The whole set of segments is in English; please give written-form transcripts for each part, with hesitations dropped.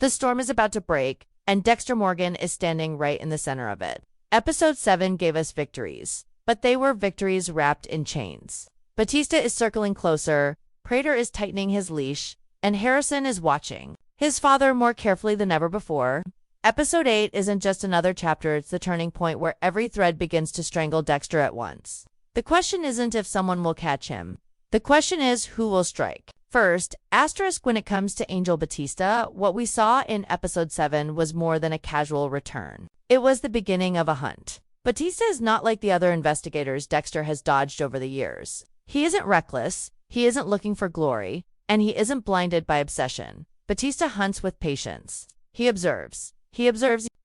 The storm is about to break, and Dexter Morgan is standing right in the center of it. Episode 7 gave us victories, but they were victories wrapped in chains. Batista is circling closer, Prader is tightening his leash, and Harrison is watching his father more carefully than ever before. Episode 8 isn't just another chapter, it's the turning point where every thread begins to strangle Dexter at once. The question isn't if someone will catch him. The question is who will strike. First, asterisk when it comes to Angel Batista, what we saw in Episode 7 was more than a casual return. It was the beginning of a hunt. Batista is not like the other investigators Dexter has dodged over the years. He isn't reckless, he isn't looking for glory, and he isn't blinded by obsession. Batista hunts with patience. He observes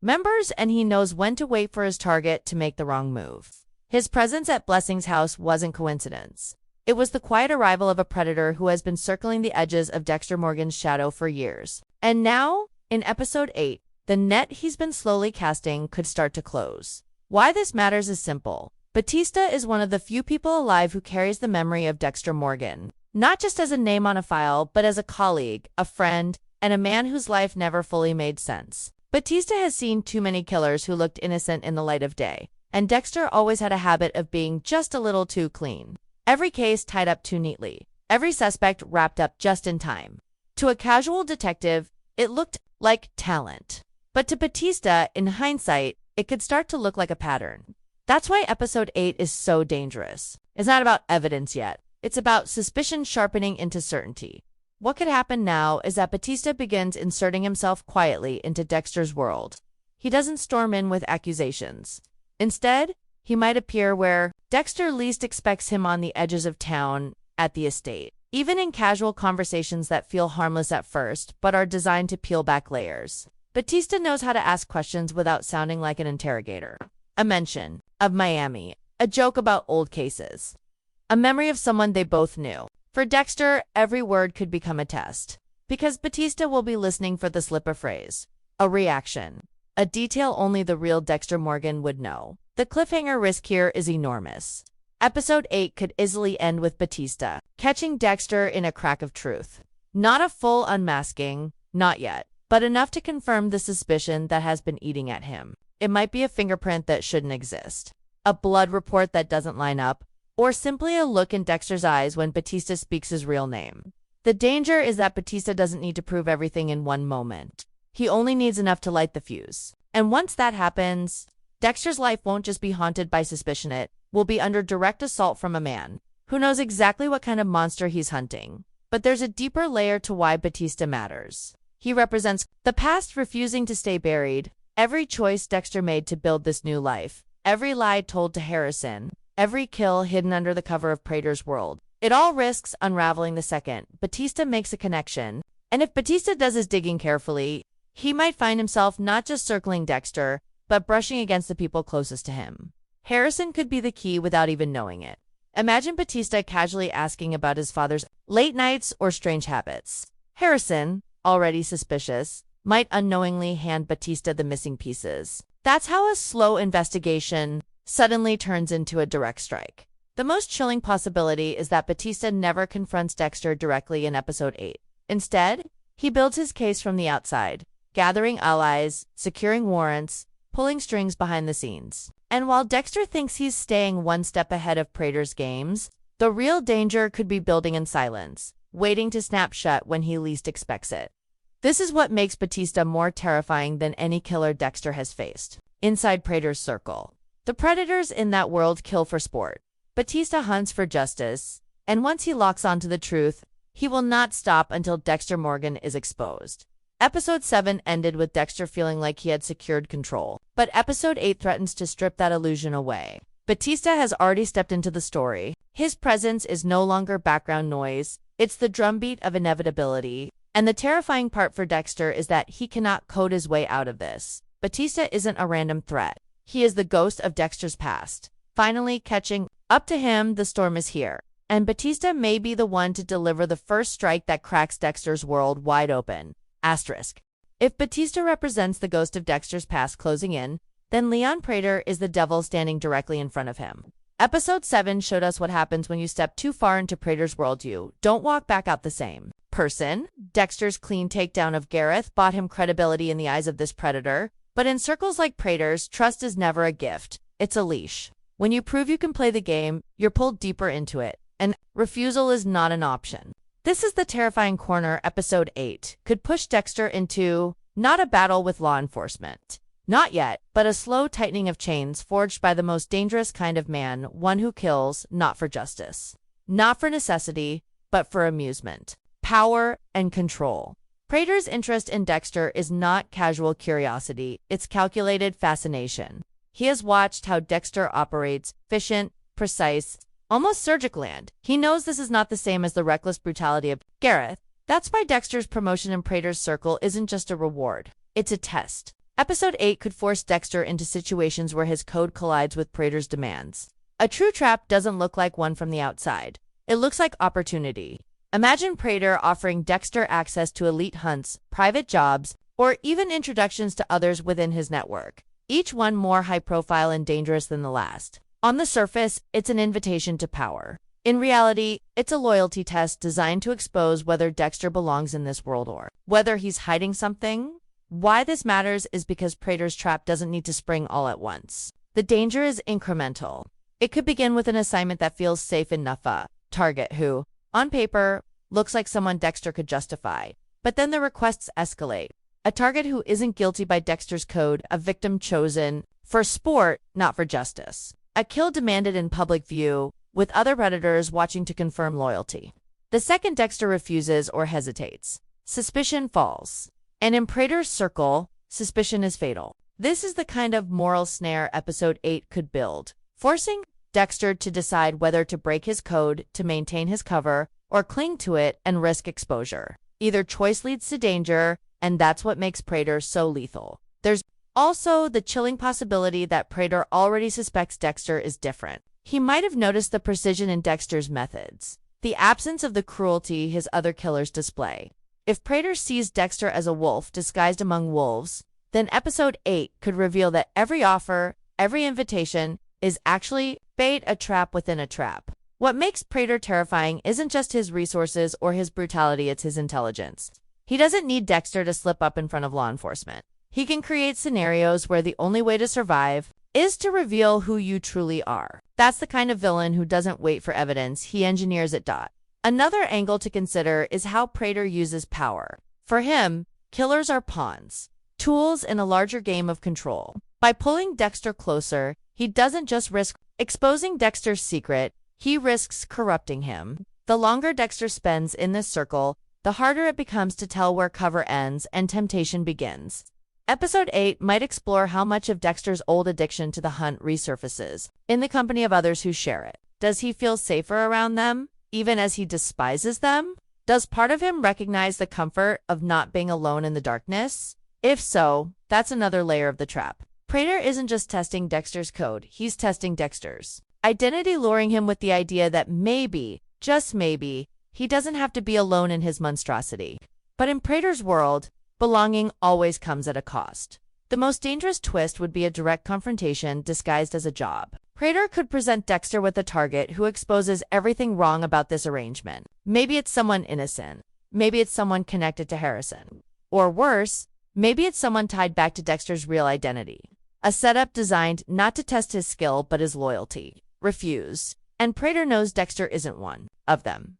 members, and he knows when to wait for his target to make the wrong move. His presence at Blessing's house wasn't coincidence. It was the quiet arrival of a predator who has been circling the edges of Dexter Morgan's shadow for years. And now, in Episode 8, the net he's been slowly casting could start to close. Why this matters is simple. Batista is one of the few people alive who carries the memory of Dexter Morgan, not just as a name on a file, but as a colleague, a friend, and a man whose life never fully made sense. Batista has seen too many killers who looked innocent in the light of day, and Dexter always had a habit of being just a little too clean. Every case tied up too neatly, every suspect wrapped up just in time. To a casual detective, it looked like talent. But to Batista, in hindsight, it could start to look like a pattern. That's why Episode 8 is so dangerous. It's not about evidence yet. It's about suspicion sharpening into certainty. What could happen now is that Batista begins inserting himself quietly into Dexter's world. He doesn't storm in with accusations. Instead, he might appear where Dexter least expects him, on the edges of town, at the estate. Even in casual conversations that feel harmless at first, but are designed to peel back layers. Batista knows how to ask questions without sounding like an interrogator. A mention of Miami, a joke about old cases, a memory of someone they both knew. For Dexter, every word could become a test, because Batista will be listening for the slip of phrase, a reaction, a detail only the real Dexter Morgan would know. The cliffhanger risk here is enormous. Episode 8 could easily end with Batista catching Dexter in a crack of truth. Not a full unmasking, not yet, but enough to confirm the suspicion that has been eating at him. It might be a fingerprint that shouldn't exist, a blood report that doesn't line up, or simply a look in Dexter's eyes when Batista speaks his real name. The danger is that Batista doesn't need to prove everything in one moment. He only needs enough to light the fuse. And once that happens, Dexter's life won't just be haunted by suspicion, it will be under direct assault from a man who knows exactly what kind of monster he's hunting. But there's a deeper layer to why Batista matters. He represents the past refusing to stay buried, every choice Dexter made to build this new life, every lie told to Harrison, every kill hidden under the cover of Prader's world. It all risks unraveling the second Batista makes a connection, and if Batista does his digging carefully, he might find himself not just circling Dexter, but brushing against the people closest to him. Harrison could be the key without even knowing it. Imagine Batista casually asking about his father's late nights or strange habits. Harrison, already suspicious, might unknowingly hand Batista the missing pieces. That's how a slow investigation suddenly turns into a direct strike. The most chilling possibility is that Batista never confronts Dexter directly in Episode 8. Instead, he builds his case from the outside, gathering allies, securing warrants, pulling strings behind the scenes. And while Dexter thinks he's staying one step ahead of Prader's games, the real danger could be building in silence, waiting to snap shut when he least expects it. This is what makes Batista more terrifying than any killer Dexter has faced. Inside Prader's circle, the predators in that world kill for sport. Batista hunts for justice, and once he locks onto the truth, he will not stop until Dexter Morgan is exposed. Episode 7 ended with Dexter feeling like he had secured control, but Episode 8 threatens to strip that illusion away. Batista has already stepped into the story. His presence is no longer background noise, it's the drumbeat of inevitability, and the terrifying part for Dexter is that he cannot code his way out of this. Batista isn't a random threat. He is the ghost of Dexter's past. Finally catching up to him, the storm is here, and Batista may be the one to deliver the first strike that cracks Dexter's world wide open. Asterisk. If Batista represents the ghost of Dexter's past closing in, then Leon Prader is the devil standing directly in front of him. Episode 7 showed us what happens when you step too far into Prader's world. You don't walk back out the same. person. Dexter's clean takedown of Gareth bought him credibility in the eyes of this predator, but in circles like Prader's, trust is never a gift. It's a leash. When you prove you can play the game, you're pulled deeper into it, and refusal is not an option. This is the terrifying corner episode 8 could push Dexter into not a battle with law enforcement. Not yet, but a slow tightening of chains forged by the most dangerous kind of man, one who kills not for justice, not for necessity, but for amusement, power, and control. Prader's interest in Dexter is not casual curiosity, it's calculated fascination. He has watched how Dexter operates, efficient, precise, almost surgical, and he knows this is not the same as the reckless brutality of Gareth. That's why Dexter's promotion in Prader's circle isn't just a reward, it's a test. Episode 8 could force Dexter into situations where his code collides with Prader's demands. A true trap doesn't look like one from the outside. It looks like opportunity. Imagine Prader offering Dexter access to elite hunts, private jobs, or even introductions to others within his network, each one more high-profile and dangerous than the last. On the surface, it's an invitation to power. In reality, it's a loyalty test designed to expose whether Dexter belongs in this world or whether he's hiding something. Why this matters is because Prader's trap doesn't need to spring all at once. The danger is incremental. It could begin with an assignment that feels safe enough, a target who, on paper, looks like someone Dexter could justify. But then the requests escalate. A target who isn't guilty by Dexter's code, a victim chosen for sport, not for justice. A kill demanded in public view, with other predators watching to confirm loyalty. The second Dexter refuses or hesitates, suspicion falls. And in Prader's circle, suspicion is fatal. This is the kind of moral snare episode 8 could build, forcing Dexter to decide whether to break his code to maintain his cover or cling to it and risk exposure. Either choice leads to danger, and that's what makes Prader so lethal. There's also the chilling possibility that Prader already suspects Dexter is different. He might have noticed the precision in Dexter's methods, the absence of the cruelty his other killers display. If Prader sees Dexter as a wolf disguised among wolves, then episode 8 could reveal that every offer, every invitation, is actually bait, a trap within a trap. What makes Prader terrifying isn't just his resources or his brutality, it's his intelligence. He doesn't need Dexter to slip up in front of law enforcement. He can create scenarios where the only way to survive is to reveal who you truly are. That's the kind of villain who doesn't wait for evidence, he engineers it. Another angle to consider is how Prader uses power. For him, killers are pawns, tools in a larger game of control. By pulling Dexter closer, he doesn't just risk exposing Dexter's secret, he risks corrupting him. The longer Dexter spends in this circle, the harder it becomes to tell where cover ends and temptation begins. Episode 8 might explore how much of Dexter's old addiction to the hunt resurfaces in the company of others who share it. Does he feel safer around them, even as he despises them? Does part of him recognize the comfort of not being alone in the darkness? If so, that's another layer of the trap. Prader isn't just testing Dexter's code, he's testing Dexter's identity, luring him with the idea that maybe, just maybe, he doesn't have to be alone in his monstrosity. But in Prader's world, belonging always comes at a cost. The most dangerous twist would be a direct confrontation disguised as a job. Prader could present Dexter with a target who exposes everything wrong about this arrangement. Maybe it's someone innocent. Maybe it's someone connected to Harrison. Or worse, maybe it's someone tied back to Dexter's real identity. A setup designed not to test his skill but his loyalty. Refuse. And Prader knows Dexter isn't one of them.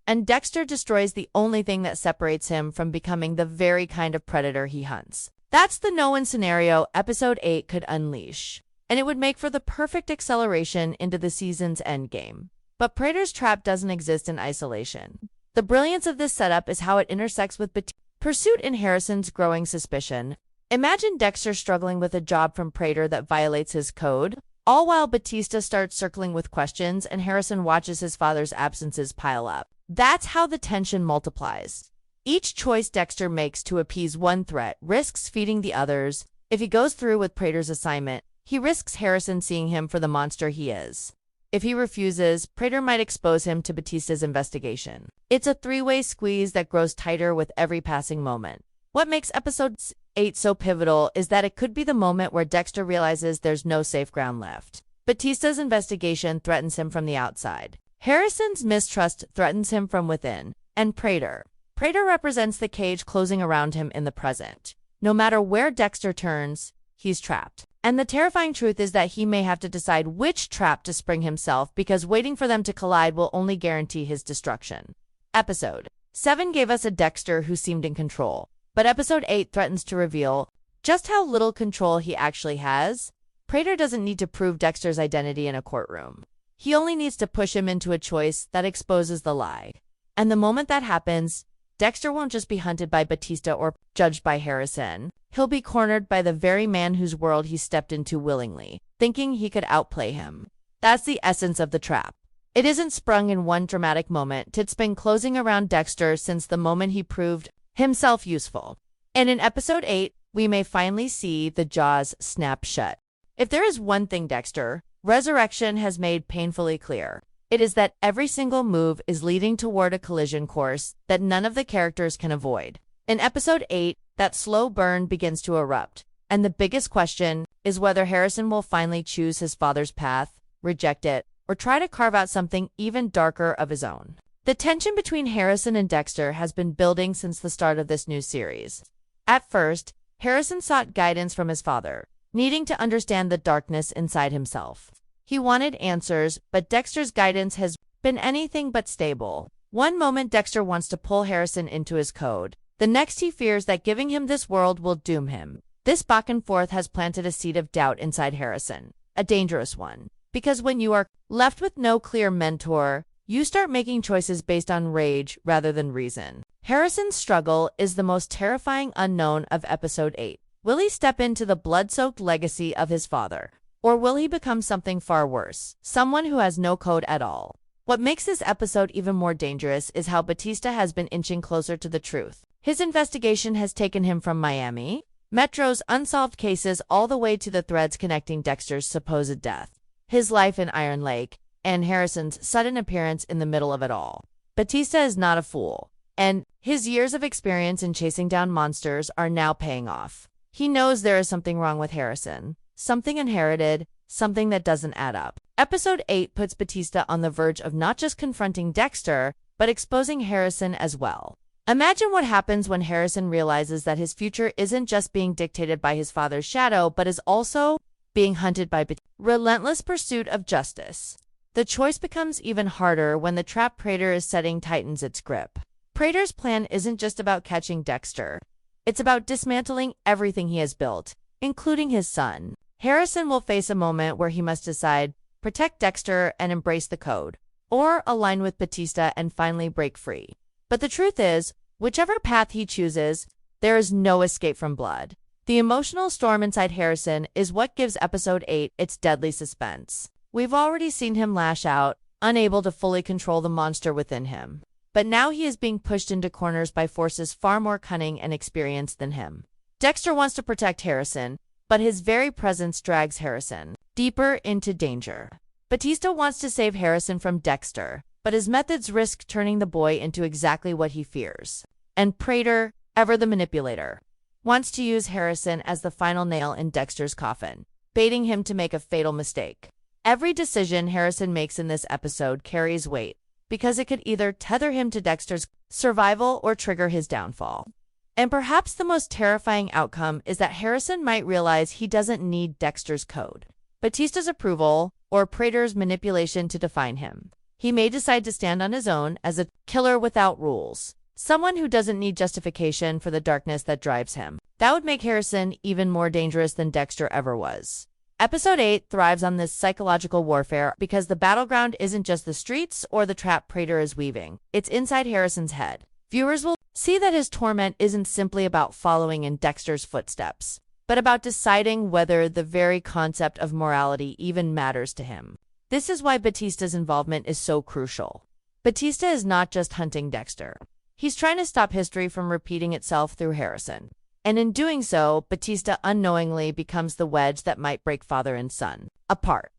And Dexter destroys the only thing that separates him from becoming the very kind of predator he hunts. That's the no-win scenario episode 8 could unleash, and it would make for the perfect acceleration into the season's endgame. But Prader's trap doesn't exist in isolation. The brilliance of this setup is how it intersects with pursuit in Harrison's growing suspicion. Imagine Dexter struggling with a job from Prader that violates his code, all while Batista starts circling with questions and Harrison watches his father's absences pile up. That's how the tension multiplies. Each choice Dexter makes to appease one threat risks feeding the others. If he goes through with Prader's assignment, he risks Harrison seeing him for the monster he is. If he refuses, Prader might expose him to Batista's investigation. It's a three-way squeeze that grows tighter with every passing moment. What makes episode 8 so pivotal is that it could be the moment where Dexter realizes there's no safe ground left. Batista's investigation threatens him from the outside. Harrison's mistrust threatens him from within. and Prader. Prader represents the cage closing around him in the present. No matter where Dexter turns, he's trapped. And the terrifying truth is that he may have to decide which trap to spring himself, because waiting for them to collide will only guarantee his destruction. Episode 7 gave us a Dexter who seemed in control, but Episode 8 threatens to reveal just how little control he actually has. Prader doesn't need to prove Dexter's identity in a courtroom. He only needs to push him into a choice that exposes the lie. And the moment that happens, Dexter won't just be hunted by Batista or judged by Harrison. He'll be cornered by the very man whose world he stepped into willingly, thinking he could outplay him. That's the essence of the trap. It isn't sprung in one dramatic moment. It's been closing around Dexter since the moment he proved himself useful. And in Episode 8, we may finally see the jaws snap shut. If there is one thing Dexter Resurrection has made painfully clear, it is that every single move is leading toward a collision course that none of the characters can avoid. In Episode 8, that slow burn begins to erupt, and the biggest question is whether Harrison will finally choose his father's path, reject it, or try to carve out something even darker of his own. The tension between Harrison and Dexter has been building since the start of this new series. At first, Harrison sought guidance from his father, needing to understand the darkness inside himself. He wanted answers, but Dexter's guidance has been anything but stable. One moment Dexter wants to pull Harrison into his code. The next he fears that giving him this world will doom him. This back and forth has planted a seed of doubt inside Harrison, a dangerous one. Because when you are left with no clear mentor, you start making choices based on rage rather than reason. Harrison's struggle is the most terrifying unknown of Episode 8. Will he step into the blood-soaked legacy of his father? Or will he become something far worse, someone who has no code at all? What makes this episode even more dangerous is how Batista has been inching closer to the truth. His investigation has taken him from Miami, Metro's unsolved cases, all the way to the threads connecting Dexter's supposed death, his life in Iron Lake, and Harrison's sudden appearance in the middle of it all. Batista is not a fool, and his years of experience in chasing down monsters are now paying off. He knows there is something wrong with Harrison, something inherited, something that doesn't add up. Episode 8 puts Batista on the verge of not just confronting Dexter, but exposing Harrison as well. Imagine what happens when Harrison realizes that his future isn't just being dictated by his father's shadow, but is also being hunted by Batista's relentless pursuit of justice. The choice becomes even harder when the trap Prader is setting tightens its grip. Prader's plan isn't just about catching Dexter. It's about dismantling everything he has built, including his son. Harrison will face a moment where he must decide, protect Dexter and embrace the code, or align with Batista and finally break free. But the truth is, whichever path he chooses, there is no escape from blood. The emotional storm inside Harrison is what gives Episode 8 its deadly suspense. We've already seen him lash out, unable to fully control the monster within him. But now he is being pushed into corners by forces far more cunning and experienced than him. Dexter wants to protect Harrison, but his very presence drags Harrison deeper into danger. Batista wants to save Harrison from Dexter, but his methods risk turning the boy into exactly what he fears. And Prader, ever the manipulator, wants to use Harrison as the final nail in Dexter's coffin, baiting him to make a fatal mistake. Every decision Harrison makes in this episode carries weight, because it could either tether him to Dexter's survival or trigger his downfall. And perhaps the most terrifying outcome is that Harrison might realize he doesn't need Dexter's code, Batista's approval, or Prader's manipulation to define him. He may decide to stand on his own as a killer without rules, someone who doesn't need justification for the darkness that drives him. That would make Harrison even more dangerous than Dexter ever was. Episode 8 thrives on this psychological warfare because the battleground isn't just the streets or the trap Prader is weaving. It's inside Harrison's head. Viewers will see that his torment isn't simply about following in Dexter's footsteps, but about deciding whether the very concept of morality even matters to him. This is why Batista's involvement is so crucial. Batista is not just hunting Dexter. He's trying to stop history from repeating itself through Harrison. And in doing so, Batista unknowingly becomes the wedge that might break father and son apart.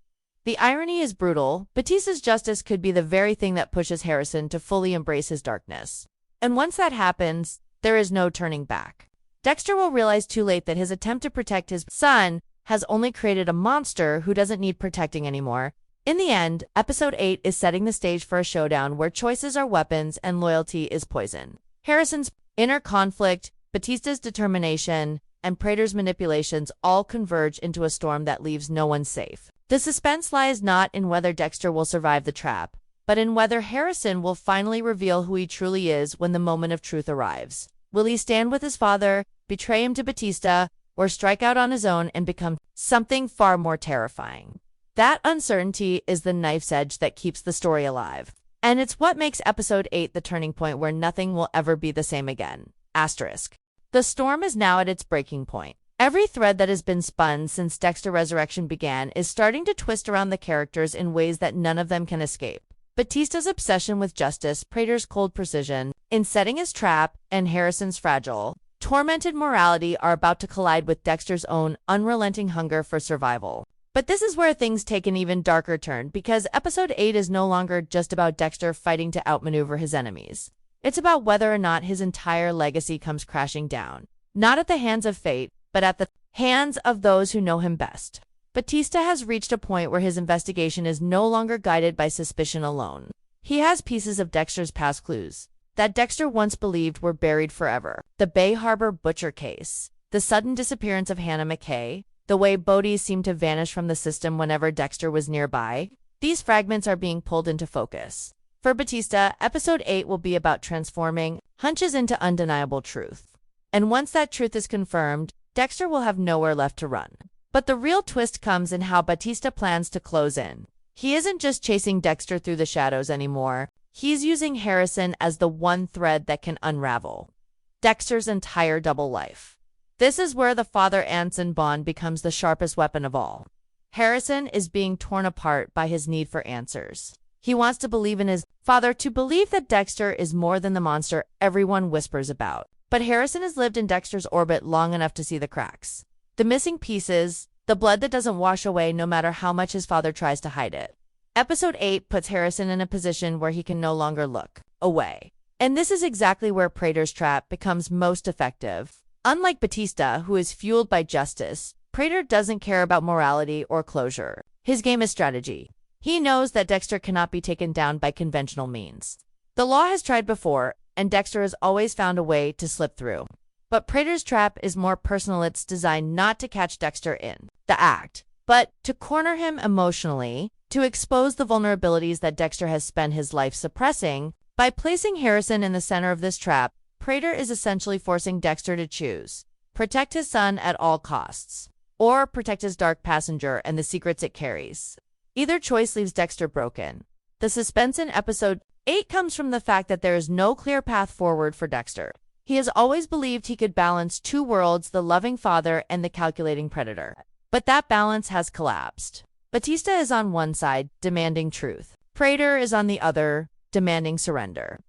The irony is brutal. Batista's justice could be the very thing that pushes Harrison to fully embrace his darkness. And once that happens, there is no turning back. Dexter will realize too late that his attempt to protect his son has only created a monster who doesn't need protecting anymore, In the end, episode 8 is setting the stage for a showdown where choices are weapons and loyalty is poison. Harrison's inner conflict, Batista's determination, and Prader's manipulations all converge into a storm that leaves no one safe. The suspense lies not in whether Dexter will survive the trap, but in whether Harrison will finally reveal who he truly is when the moment of truth arrives. Will he stand with his father, betray him to Batista, or strike out on his own and become something far more terrifying? That uncertainty is the knife's edge that keeps the story alive. And it's what makes episode 8 the turning point where nothing will ever be the same again. Asterisk. The storm is now at its breaking point. Every thread that has been spun since Dexter Resurrection began is starting to twist around the characters in ways that none of them can escape. Batista's obsession with justice, Prader's cold precision in setting his trap, and Harrison's fragile, tormented morality are about to collide with Dexter's own unrelenting hunger for survival. But this is where things take an even darker turn, because episode 8 is no longer just about Dexter fighting to outmaneuver his enemies. It's about whether or not his entire legacy comes crashing down, not at the hands of fate, but at the hands of those who know him best. Batista has reached a point where his investigation is no longer guided by suspicion alone. He has pieces of Dexter's past clues that Dexter once believed were buried forever. The Bay Harbor butcher case, the sudden disappearance of Hannah McKay, the way bodies seemed to vanish from the system whenever Dexter was nearby. These fragments are being pulled into focus. For Batista, episode 8 will be about transforming hunches into undeniable truth. And once that truth is confirmed, Dexter will have nowhere left to run. But the real twist comes in how Batista plans to close in. He isn't just chasing Dexter through the shadows anymore. He's using Harrison as the one thread that can unravel Dexter's entire double life. This is where the father and son bond becomes the sharpest weapon of all. Harrison is being torn apart by his need for answers. He wants to believe in his father, to believe that Dexter is more than the monster everyone whispers about. But Harrison has lived in Dexter's orbit long enough to see the cracks, the missing pieces, the blood that doesn't wash away no matter how much his father tries to hide it. Episode 8 puts Harrison in a position where he can no longer look away. And this is exactly where Prader's trap becomes most effective. Unlike Batista, who is fueled by justice, Prader doesn't care about morality or closure. His game is strategy. He knows that Dexter cannot be taken down by conventional means. The law has tried before, and Dexter has always found a way to slip through. But Prader's trap is more personal. It's designed not to catch Dexter in the act, but to corner him emotionally, to expose the vulnerabilities that Dexter has spent his life suppressing. By placing Harrison in the center of this trap, Prader is essentially forcing Dexter to choose: protect his son at all costs, or protect his dark passenger and the secrets it carries. Either choice leaves Dexter broken. The suspense in episode 8 comes from the fact that there is no clear path forward for Dexter. He has always believed he could balance two worlds, the loving father and the calculating predator. But that balance has collapsed. Batista is on one side, demanding truth. Prader is on the other, demanding surrender.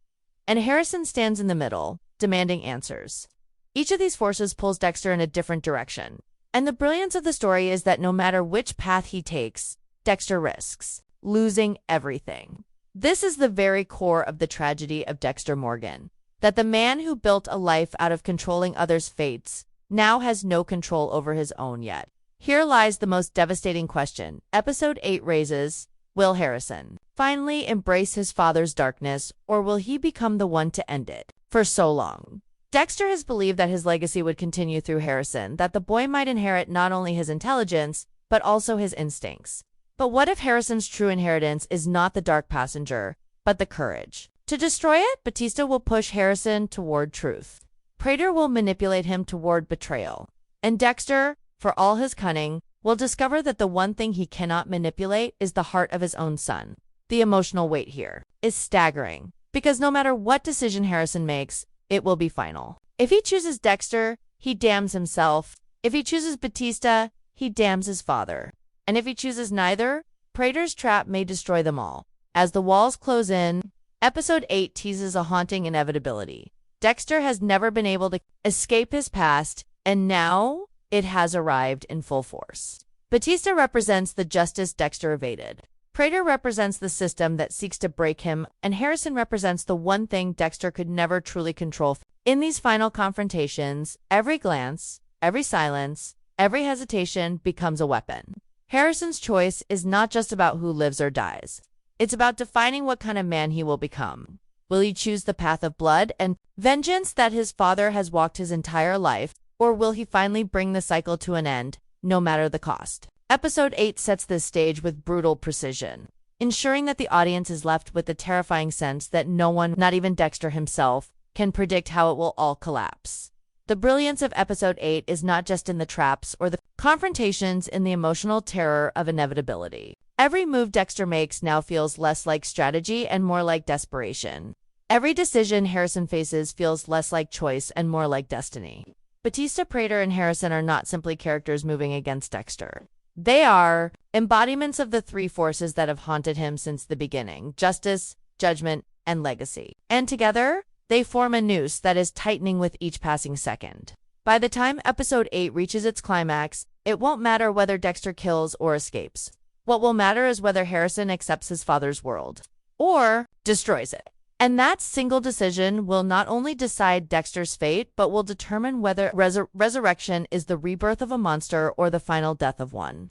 And Harrison stands in the middle, demanding answers. Each of these forces pulls Dexter in a different direction. And the brilliance of the story is that no matter which path he takes, Dexter risks losing everything. This is the very core of the tragedy of Dexter Morgan, that the man who built a life out of controlling others' fates now has no control over his own yet. Here lies the most devastating question episode 8 raises: will Harrison finally embrace his father's darkness, or will he become the one to end it? For so long, Dexter has believed that his legacy would continue through Harrison, that the boy might inherit not only his intelligence, but also his instincts. But what if Harrison's true inheritance is not the dark passenger, but the courage? To destroy it, Batista will push Harrison toward truth. Prader will manipulate him toward betrayal. And Dexter, for all his cunning, will discover that the one thing he cannot manipulate is the heart of his own son. The emotional weight here is staggering, because no matter what decision Harrison makes, it will be final. If he chooses Dexter, he damns himself. If he chooses Batista, he damns his father. And if he chooses neither, Prader's trap may destroy them all. As the walls close in, episode 8 teases a haunting inevitability. Dexter has never been able to escape his past, and now it has arrived in full force. Batista represents the justice Dexter evaded. Prader represents the system that seeks to break him, and Harrison represents the one thing Dexter could never truly control. In these final confrontations, every glance, every silence, every hesitation becomes a weapon. Harrison's choice is not just about who lives or dies. It's about defining what kind of man he will become. Will he choose the path of blood and vengeance that his father has walked his entire life, or will he finally bring the cycle to an end, no matter the cost? Episode 8 sets this stage with brutal precision, ensuring that the audience is left with the terrifying sense that no one, not even Dexter himself, can predict how it will all collapse. The brilliance of Episode 8 is not just in the traps or the confrontations, in the emotional terror of inevitability. Every move Dexter makes now feels less like strategy and more like desperation. Every decision Harrison faces feels less like choice and more like destiny. Batista, Prader, and Harrison are not simply characters moving against Dexter. They are embodiments of the three forces that have haunted him since the beginning: justice, judgment, and legacy. And together, they form a noose that is tightening with each passing second. By the time Episode 8 reaches its climax, it won't matter whether Dexter kills or escapes. What will matter is whether Harrison accepts his father's world or destroys it. And that single decision will not only decide Dexter's fate, but will determine whether resurrection is the rebirth of a monster or the final death of one.